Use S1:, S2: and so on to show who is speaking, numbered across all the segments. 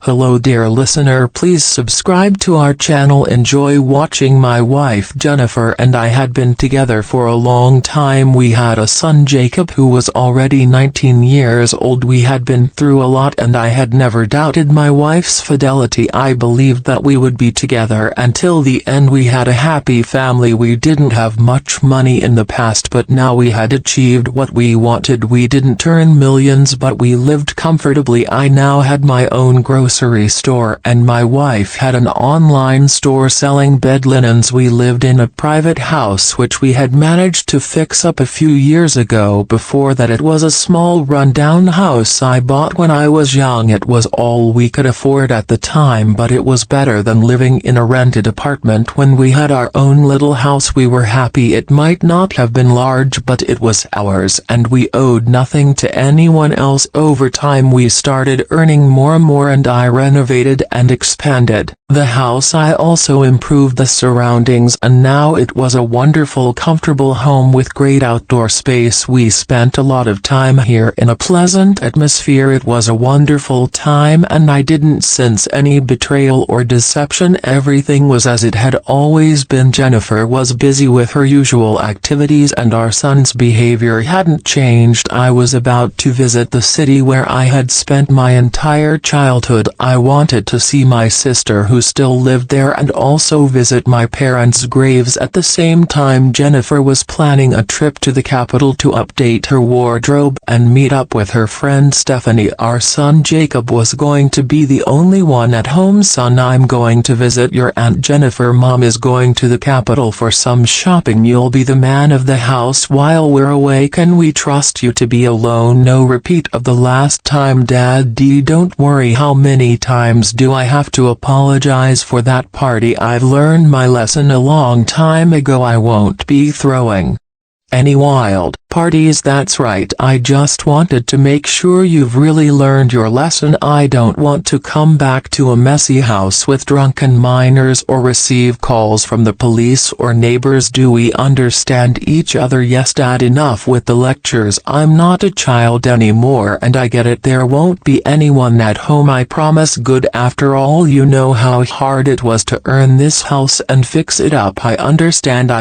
S1: Hello dear listener, please subscribe to our channel. Enjoy watching. My wife Jennifer and I had been together for a long time. We had a son Jacob who was already 19 years old. We had been through a lot and I had never doubted my wife's fidelity. I believed that we would be together until the end. We had a happy family. We didn't have much money in the past, but now we had achieved what we wanted. We didn't earn millions, but we lived comfortably. I now had my own grocery store and my wife had an online store selling bed linens. We lived in a private house which we had managed to fix up a few years ago. Before that it was a small rundown house I bought when I was young. It was all we could afford at the time, but it was better than living in a rented apartment. When we had our own little house we were happy. It might not have been large, but it was ours and we owed nothing to anyone else. Over time we started earning more and more, and I renovated and expanded the house. I also improved the surroundings, and now it was a wonderful, comfortable home with great outdoor space. We spent a lot of time here in a pleasant atmosphere. It was a wonderful time and I didn't sense any betrayal or deception. Everything was as it had always been. Jennifer was busy with her usual activities and our son's behavior hadn't changed. I was about to visit the city where I had spent my entire childhood. I wanted to see my sister who still lived there and also visit my parents' graves. At the same time, Jennifer was planning a trip to the capital to update her wardrobe and meet up with her friend Stephanie. Our son Jacob was going to be the only one at home. Son, I'm going to visit your Aunt Jennifer. Mom is going to the capital for some shopping. You'll be the man of the house while we're away. Can we trust you to be alone? No repeat of the last time, Dad. Don't worry. How many times do I have to apologize for that party? I've learned my lesson a long time ago. I won't be throwing any wild parties. That's right. I just wanted to make sure you've really learned your lesson. I don't want to come back to a messy house with drunken minors or receive calls from the police or neighbors. Do we understand each other? Yes, Dad. Enough with the lectures. I'm not a child anymore and I get it. There won't be anyone at home, I promise. Good. After all, you know how hard it was to earn this house and fix it up. I understand.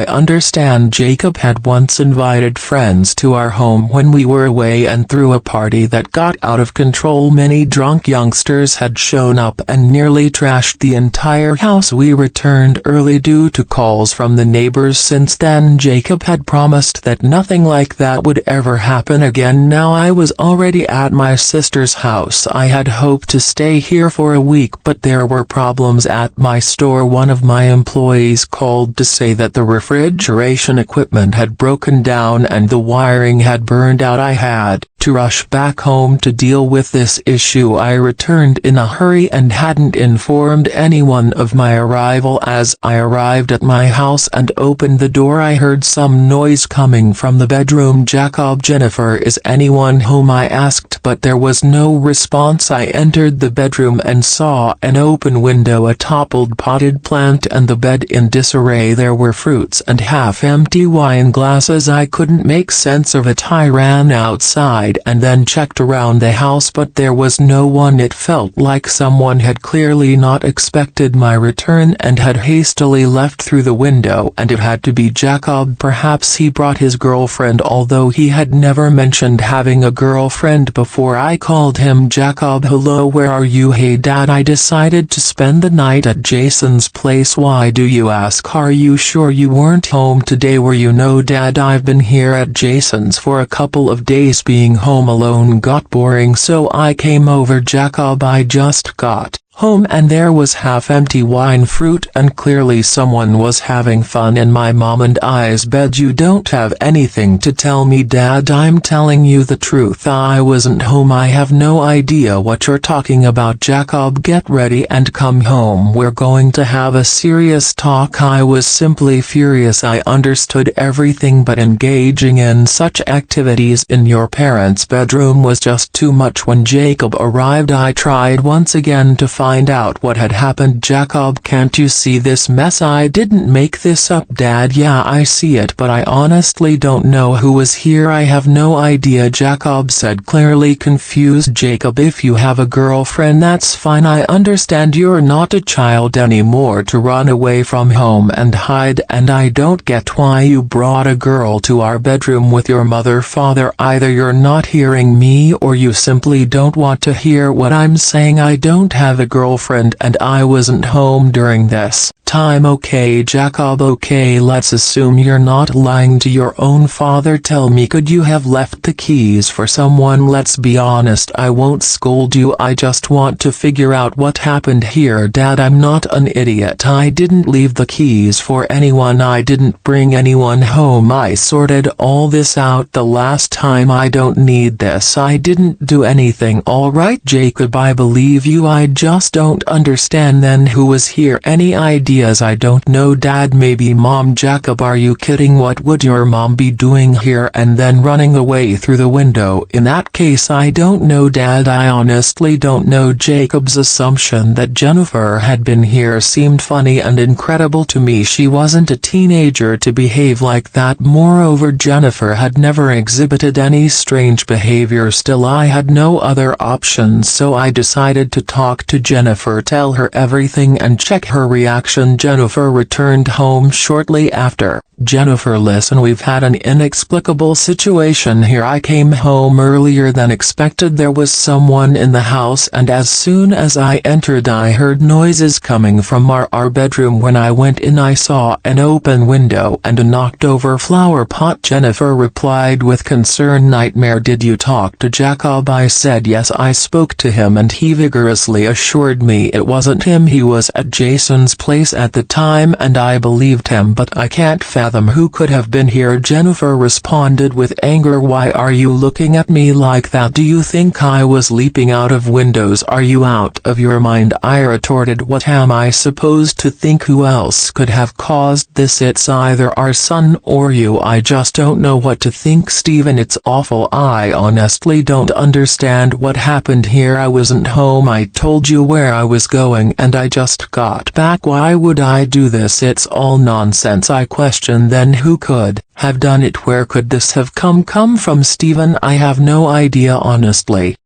S1: Jacob had once invited friends to our home when we were away and threw a party that got out of control. Many drunk youngsters had shown up and nearly trashed the entire house. We returned early due to calls from the neighbors. Since then, Jacob had promised that nothing like that would ever happen again. Now I was already at my sister's house. I had hoped to stay here for a week, but there were problems at my store. One of my employees called to say that the refrigeration equipment had broken down and the wiring had burned out. I had to rush back home to deal with this issue. I returned in a hurry and hadn't informed anyone of my arrival. As I arrived at my house and opened the door, I heard some noise coming from the bedroom. Jacob, Jennifer, is anyone home? I asked, but there was no response. I entered the bedroom and saw an open window, a toppled potted plant, and the bed in disarray. There were fruits and half-empty wine glasses. I couldn't make sense of it. I ran outside and then checked around the house, but there was no one. It felt like someone had clearly not expected my return and had hastily left through the window, and it had to be Jacob. Perhaps he brought his girlfriend, although he had never mentioned having a girlfriend before. I called him. Jacob, hello, where are you? Hey Dad, I decided to spend the night at Jason's place. Why do you ask? Are you sure you weren't home today? Were you? No Dad, I've been here at Jason's for a couple of days. Being home alone got boring, so I came over. Jacob, I just got home and there was half-empty wine, fruit, and clearly someone was having fun in my mom and I's bed. You don't have anything to tell me, Dad. I'm telling you the truth. I wasn't home. I have no idea what you're talking about. Jacob, get ready and come home. We're going to have a serious talk. I was simply furious. I understood everything, but engaging in such activities in your parents' bedroom was just too much. When Jacob arrived, I tried once again to find find out what had happened. Jacob, can't you see this mess? I didn't make this up, Dad. Yeah, I see it, but I honestly don't know who was here. I have no idea, Jacob said, clearly confused. Jacob, if you have a girlfriend, that's fine. I understand you're not a child anymore to run away from home and hide, and I don't get why you brought a girl to our bedroom with your mother. Father, either you're not hearing me or you simply don't want to hear what I'm saying. I don't have a girlfriend and I wasn't home during this time. Okay, Jacob, okay, let's assume you're not lying to your own father. Tell me, could you have left the keys for someone? Let's be honest, I won't scold you, I just want to figure out what happened here. Dad, I'm not an idiot. I didn't leave the keys for anyone. I didn't bring anyone home. I sorted all this out the last time. I don't need this. I didn't do anything. All right, Jacob, I believe you. I just don't understand. Then who was here? Any ideas? I don't know, Dad. Maybe Mom. Jacob, are you kidding? What would your mom be doing here and then running away through the window? In that case, I don't know, Dad. I honestly don't know. Jacob's assumption that Jennifer had been here seemed funny and incredible to me. She wasn't a teenager to behave like that. Moreover, Jennifer had never exhibited any strange behavior. Still, I had no other options, so I decided to talk to Jennifer, tell her everything and check her reaction. Jennifer returned home shortly after. Jennifer, listen, we've had an inexplicable situation here. I came home earlier than expected. There was someone in the house, and as soon as I entered I heard noises coming from our bedroom. When I went in I saw an open window and a knocked over flower pot. Jennifer replied with concern, nightmare. Did you talk to Jacob? I said yes, I spoke to him and he vigorously assured me it wasn't him. He was at Jason's place at the time and I believed him, but I can't fathom who could have been here. Jennifer responded with anger. Why are you looking at me like that? Do you think I was leaping out of windows? Are you out of your mind? I retorted. What am I supposed to think? Who else could have caused this? It's either our son or you. I just don't know what to think. Steven, it's awful. I honestly don't understand what happened here. I wasn't home. I told you where I was going and I just got back. Why would I do this? It's all nonsense. I question, then who could have done it? Where could this have come from? Steven, I have no idea, honestly.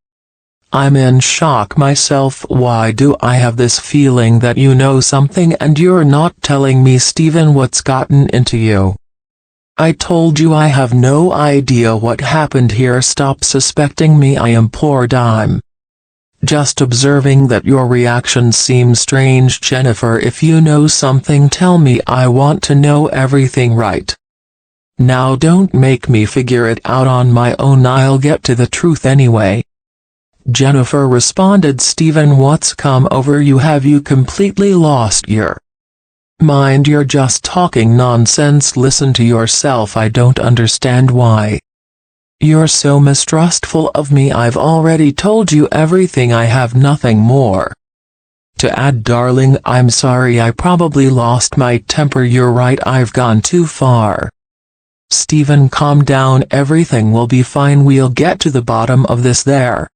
S1: I'm in shock myself. Why do I have this feeling that you know something and you're not telling me? Steven, what's gotten into you? I told you I have no idea what happened here. Stop suspecting me, I implored. I'm just observing that your reaction seems strange. Jennifer, if you know something, tell me. I want to know everything right now. Don't make me figure it out on my own. I'll get to the truth anyway. Jennifer responded. Steven, what's come over you? Have you completely lost your mind? You're just talking nonsense. Listen to yourself. I don't understand why you're so mistrustful of me. I've already told you everything. I have nothing more to add. Darling, I'm sorry. I probably lost my temper. You're right. I've gone too far. Steven, calm down. Everything will be fine. We'll get to the bottom of this. There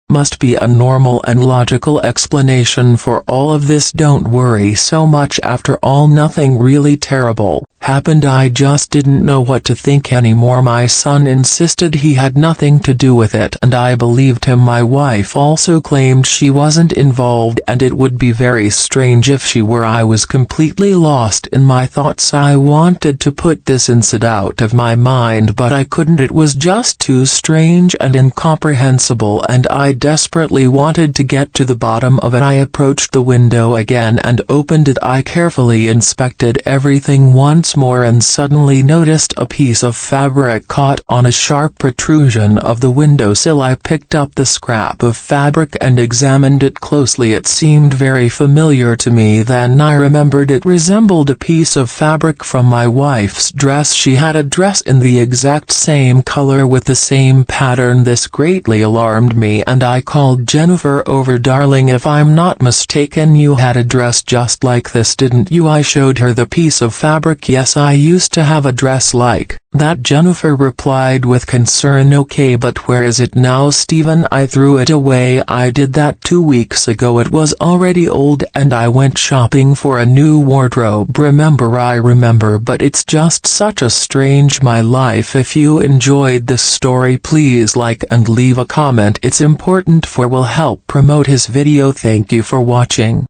S1: must be a normal and logical explanation for all of this. Don't worry so much. After all, nothing really terrible happened. I just didn't know what to think anymore. My son insisted he had nothing to do with it, and I believed him. My wife also claimed she wasn't involved, and it would be very strange if she were. I was completely lost in my thoughts. I wanted to put this incident out of my mind, but I couldn't. It was just too strange and incomprehensible, and I desperately wanted to get to the bottom of it. I approached the window again and opened it. I carefully inspected everything once more and suddenly noticed a piece of fabric caught on a sharp protrusion of the windowsill. I picked up the scrap of fabric and examined it closely. It seemed very familiar to me. Then I remembered it resembled a piece of fabric from my wife's dress. She had a dress in the exact same color with the same pattern. This greatly alarmed me, and I called Jennifer over. Darling, if I'm not mistaken, you had a dress just like this, didn't you? I showed her the piece of fabric. Yes, Yes, I used to have a dress like that. Jennifer replied with concern. Okay, but where is it now, Steven? I threw it away. I did that 2 weeks ago. It was already old and I went shopping for a new wardrobe. I remember, but it's just such a strange my life. If you enjoyed this story, please like and leave a comment. It's important for will help promote his video. Thank you for watching.